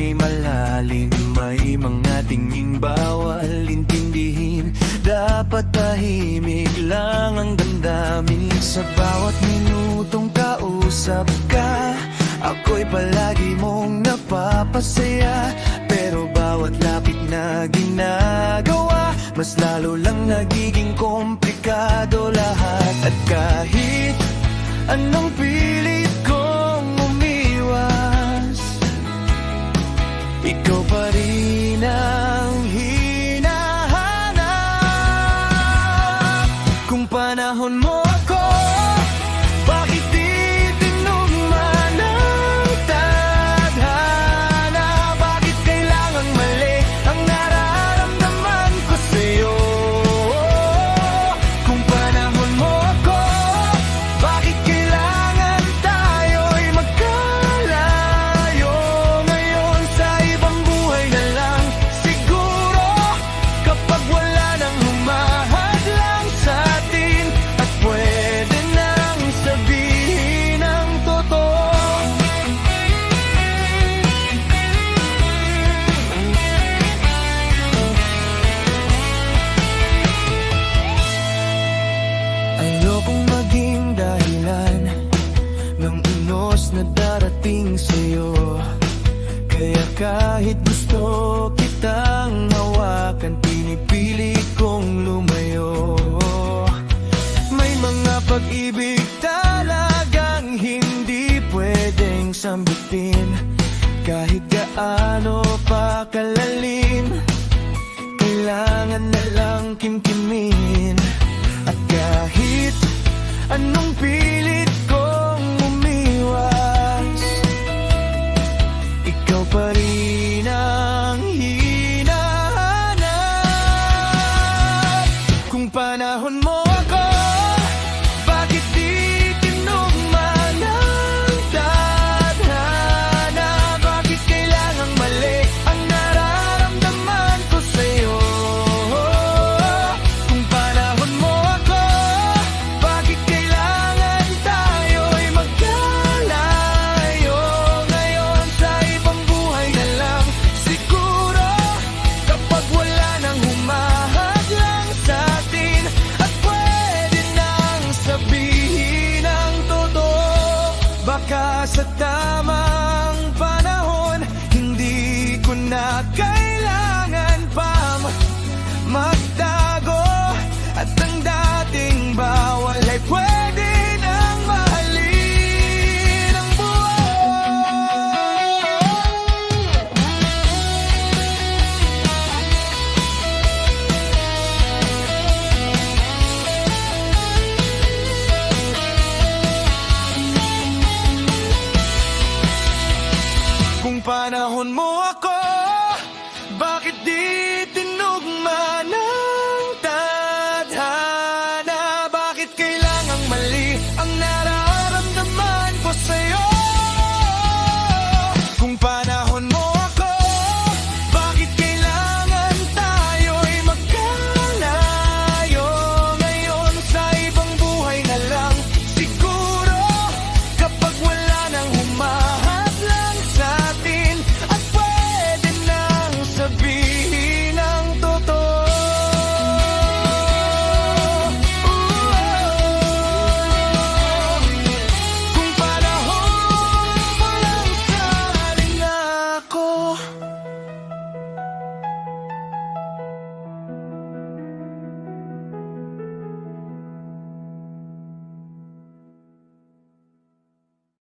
ay malalim, may mga tinging bawal intindihin. Dapat tahimik lang ang damdamin. Sa bawat minutong kausap ka, ako'y palagi mong napapasaya. Pero bawat lapit na ginagawa, mas lalo lang nagiging komplikado lahat. At kahit anong pilit kong umiwas, ikaw pa rin ang hinahanap. Kung panahon mo ako, bakit di tinugman ang tadhana? Bakit kailangang mali ang nararamdaman ko sa'yo? Kung panahon mo ako, bakit kailangan tayo'y magkalayo? Ngayon sa ibang buhay na lang siguro, kapag wala nang humahadlang sa atin, at pwede nang sabihin ang totoo. Ayokong maging dahilan ng unos na darating sa'yo. Kaya kahit gusto kitang hawakan, pinipili kong lumayo. May mga pag-ibig talagang hindi pwedeng sambitin, kahit gaano pa kalalim, kailangan na lang kimkimin. At kahit anong pilit kong umiwas, ikaw pa rin ang hinahanap. Kung panahon mo ako, bakit di tinugman ang tadhana? Bakit kailangang mali ang nararamdaman ko sa'yo? Kung panahon mo ako, bakit kailangan tayo'y magkalayo? Ngayon sa ibang buhay na lang siguro, kapag wala nang humahadlang sa atin, at pwede nang sabihin ang totoo. Baka sa tamang panahon, hindi ko na kaya